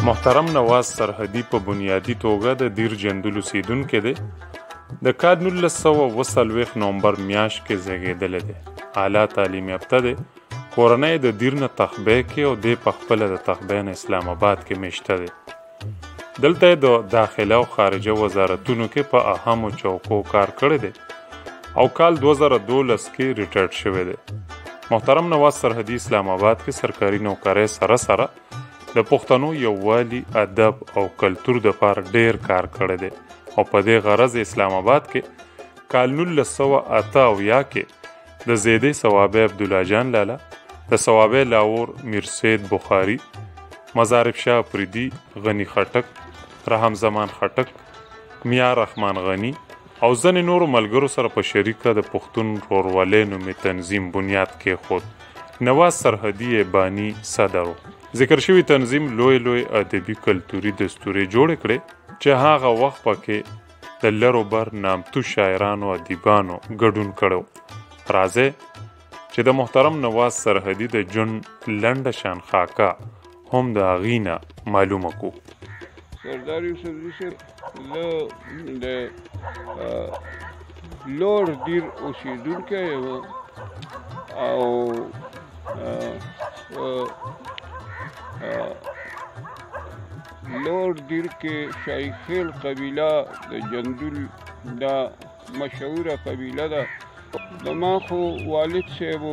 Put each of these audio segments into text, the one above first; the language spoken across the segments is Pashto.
محترم نواز سرحدي په بنیادي توګه د دیر جندل اوسیدونکی دی. د کال 1940 نومبر میاشت کې زیږېدلی دی. اعلی تعلیم یافته دی. کورنۍ د دیر نه تخبې کې او دی په خپله د تخبې نه اسلام آباد کې میشته دی. دلته یې د داخله او خارجه وزارتونو کې په اهمو چوکو کار کړی دی او کال 2012 کې ریټایرډ شوی دی. محترم نواز سرحدي اسلام آباد کې سرکاري نوکرۍ سره سره د پښتنو یووالي، ادب او کلتور دپاره ډیر کار کړی دی او په دې غرض اسلام آباد کې کال 1988 کې د زیدی ثوابی عبدالله جان لالا، د ثوابی لاور میر سید بخاری، مزارف شاه افریدي، غنی خټک، رحم زمان خټک، میا رحمان غنی او ځینې نورو ملګرو سره په شریکه د پښتون ورورولۍ نومې تنظیم بنیاد کېښود. نواز سرحدي یې بانی صدر و. ذکر شوي تنظیم لوی ادبي کلتوري دستورې جوړې کړې چې هغه وخت پکې د لر و بر نامتو شاعرانو ادیبانو ګډون کړی. راځئ چې د محترم نواز سرحدي د ژوند لنډه شان خاکه هم د هغې نه معلومه کړو. سردار یوسفزي صاحب زه د لوړ دیر اوسېدونکی یم او لوړ دیر کې شاهي خیل قبیله د جندول دا مشهوره قبیله ده. زما خو والد صاحب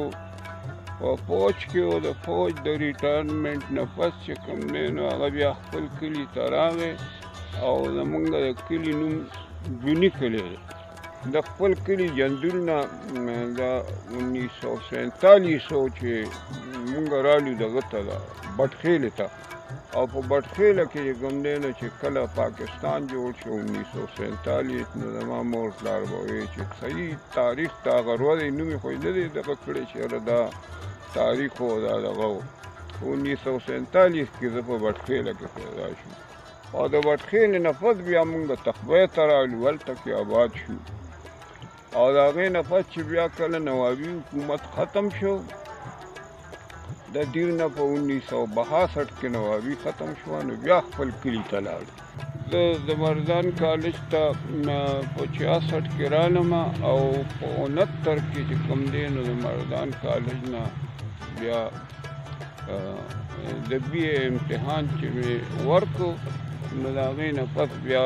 په فوج کې و. د فوج د ریټایرمنټ نه پس چې کوم دی نو هغه بیا خپل کلي ته راغی او زمونږ د کلي نوم جوني کلی دی. د خپل کلي جندول نه د 1947 چې مونږ رالو دغه ته ده بټخیلې ته او په بټخیله کې کوم دی نو چې کله پاکستان جوړ شو 1947 نو زما مور پلار به وایي چې صحیح تاریخ ته هغه ورځې نوم یې خو یې نه دی دغه کړی چې یاره دا تاریخ و دا دغه و. 1947 کې زه په بټخیله کې پیدا شوم او د بټخیلې نه پس بیا مونږ تخبې ته رالو، هلته کې آباد شو او د هغې نه پس چې بیا کله نوابي حکومت ختم شو د دیر نه په 1962 کې نوابي ختم شوه نو بیا خپل کلي ته لاړو. زه د مردان کالج ته په 66 کې رالم او په 69 کې چې کوم دی نو د مردان کالج نه بیا د بی اے امتحان چې مې ورکو نو د هغې نه پس بیا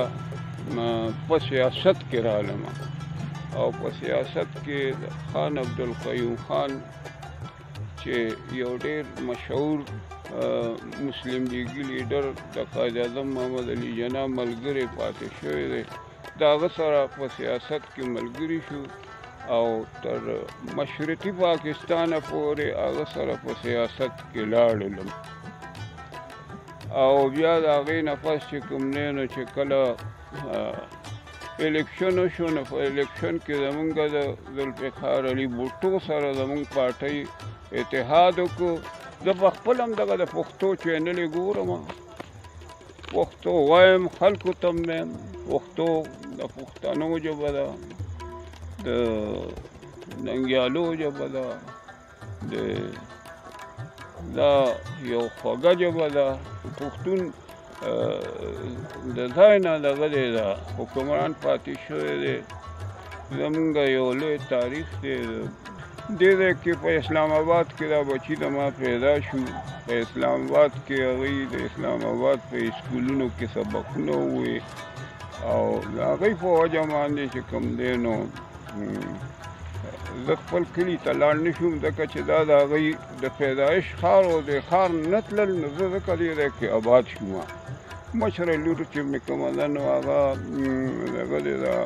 په سیاست کې رالم او په سیاست کې د خان عبدالقیوم خان چې یو ډېر مشهور مسلم لیګي لیډر د قائد اعظم محمد علي جناح ملګری پاتې شوی دی، د هغه سره په سیاست کې ملګري شو او تر مشرقي پاکستانه پورې هغه سره په سیاست کې لاړلم او بیا د هغې نه پس چې کوم دی نو چې کله الیکشن وشو نو په الیکشن کې زمونږ د ذوالفقار علي بوټو سره زمونږ پارټۍ اتحاد وکړو. زه په خپل هم دغه د پښتو چینلې ګورم، پښتو وایم، خلکو ته هم وایم. پښتو د پښتنو ژبه ده، د ننګیالو ژبه ده، دا یو خوږه ژبه ده. پښتون د ځای نه دغه دی د حکمران پاتې شوی دی. زمونږ یو لوی تاریخ دی. دې ځای کې په اسلام آباد کې دا بچي د ما پیدا شو. په اسلام آباد کې هغوی د اسلام آباد په اسکولونو کې سبقونه ووایي او د هغوی په وجه باندې چې کوم دی نو زه خپل کلي ته لاړ نه شوم ځکه چې دا د هغوی د پیدایش ښار و. د ښار نه تلل نو زه ځکه دې ځای کې آباد شوم. مشره لور چې مې کومه ده نو هغه دغه دی دا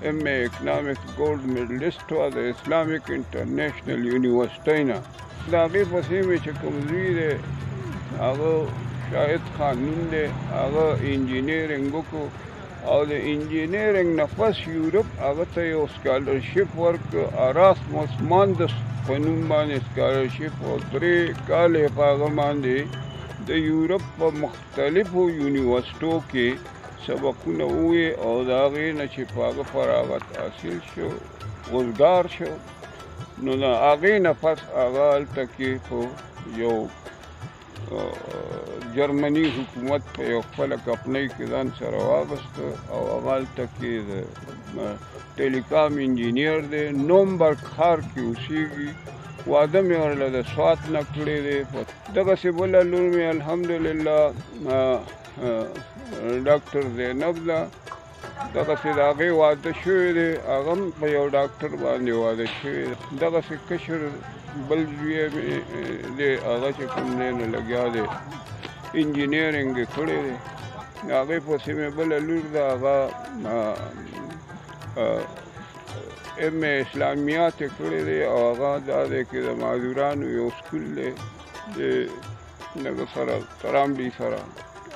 ایم اے اکنامکس ګولډ میډلسټ وه د اسلامیک انټرنیشنل یونیورسټۍ نه. د هغې پسې مې چې کوم زوی دی هغه شاهد خان نوم دی، هغه انجینیرنګ وکړو او د انجینیرنګ نه پس یورپ هغه ته یو سکالرشپ ورکړه، اراسموس ماندس په نوم باندې سکالرشپ او 3 کال یې په هغه باندې د یورپ په مختلفو یونیورسټو کې سبقونه ووایي او د هغې نه چې په هغه فراغت حاصل شو، وزګار شو نو د هغې نه پس هغه هلته کې په یو جرمني حکومت په یو خپله کمپنۍ کې ځان سره واغسته او هغلته کې د ټیلیکام انجینیر دی نومبرګ ښار کې اوسېږي واده مې ورله د سوات نه کړی دی دغسې بله لور مې الحمدلله ډاکټر زینب ده دغسې د هغې واده شوی دی هغه هم په یو ډاکټر باندې واده شوی دی دغسې کشر بل زوی مې دی هغه چې کوم دی نو لګیا دی انجینیرنګ یې کړی دی د هغې پسې مې بله لور ده هغه ام اسلامیات یې کړی دی او هغه دا دی چې د معذورانو یو سکول دی د دغه سره ترامبي سره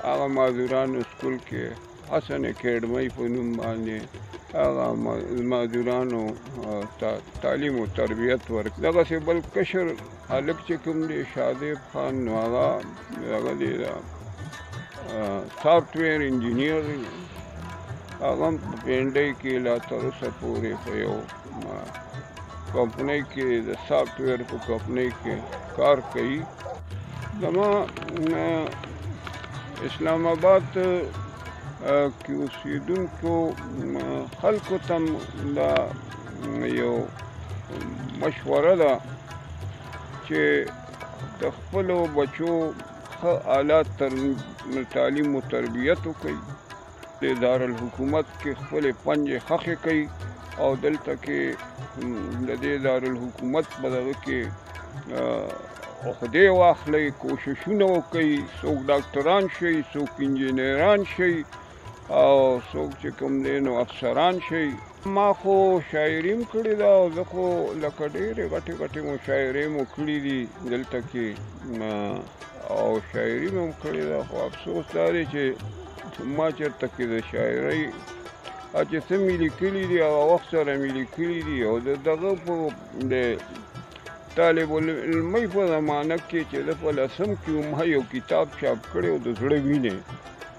هغه معذورانو سکول کې حسن اکیډمۍ په نوم باندې هغه معذورانو تعلیم و تربیت ورکوي دغسې بل کشر هلک چې کوم دی شادیب خان نو هغه دی سافټویر انجینیر دی هغه هم په پینډۍ کې لا تر اوسه پورې په یو کمپنۍ کې د سافټویر په کمپنۍ کې کار کوي زما اسلام آباد کې اوسېدونکو خلکو ته دا یو مشوره ده چې د خپلو بچو ښه اعلی تعلیم و تربیت وکړي د دارالحکومت کې خپلې پنجې ښخې کوي او دلته کې د دې دارالحکومت په دغه کې عهدې واخلئ کوششونه وکړئ څوک ډاکټران شئ څوک انجینران شئ او څوک چې کوم دی نو افسران شئ ما خو شاعري هم کړې ده او زه خو لکه ډېرې غټې مشاعرې مو کړي دي دلته کې او شاعري مې هم کړې ده خو افسوس دا دی چې ما چېرته کې د شاعرۍ چې څه مې لیکلي دي هغه وخت سره مې لیکلي دي او د دغه په د طالب العلمۍ په زمانه کې چې زه په لسم کې ما یو کتاب چاپ کړی و د زړه وینې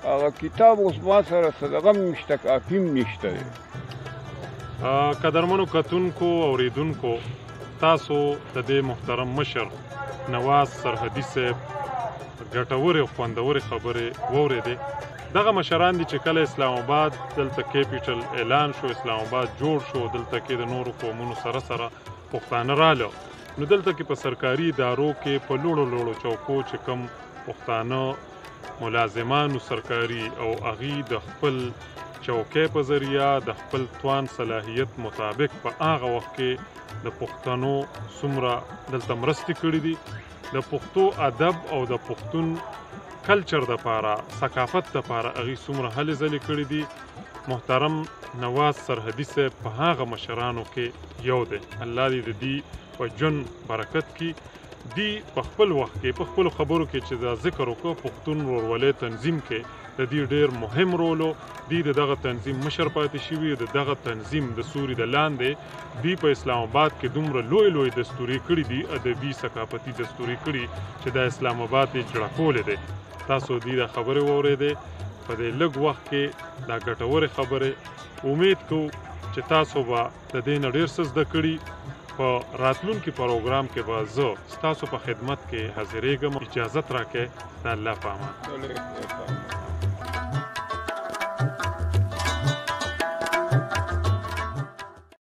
هغه کتاب اوس ما سره څه دغه هم نشته کاپي هم نشته دی قدرمنو کتونکو اوریدونکو تاسو د دې محترم مشر نواز سرحدي صاحب ګټورې او خوندورې خبرې واورېدې دغه مشران دي چې کله اسلام آباد دلته کیپیټل اعلان شو اسلام آباد جوړ شو دلته کې د نورو قومونو سره پښتانه راله نو دلته کې په سرکاري ادارو کې په لوړو چوکو چې کوم پښتانه ملازمانو سرکاري او هغې د خپل چوکۍ په ذریعه د خپل توان صلاحیت مطابق په هغه وخت کې د پښتنو څومره دلته مرستې کړي دي د پښتو ادب او د پښتون کلچر دپاره ثقافت دپاره هغې څومره هلې ځلې کړي دي محترم نواز سرحدي صاحب په هغه مشرانو کې یو دی الله دې د دې په ژوند برکت کړي دی په خپل وخت کې په خپلو خبرو کې چې دا ذکر وکړو پښتون ورورولۍ تنظیم کې د دې ډېر مهم رول و دی د دغه تنظیم مشر پاتې شوي د دغه تنظیم د سوري د لاندې دی په اسلام آباد کې دومره لوی دستوري کړي دي ادبي ثقافتي دستوري کړي چې د اسلام آباد یې جوړه کولې دی تاسو دې دا خبرې واورېدې په دې لږ وخت کې دا ګټورې خبرې امید کوو چې تاسو به د دې نه ډېر څه زده کړي په راتلونکي پروګرام کې به زه ستاسو په خدمت کې حاضرېږم اجازت راکړئ د الله په امان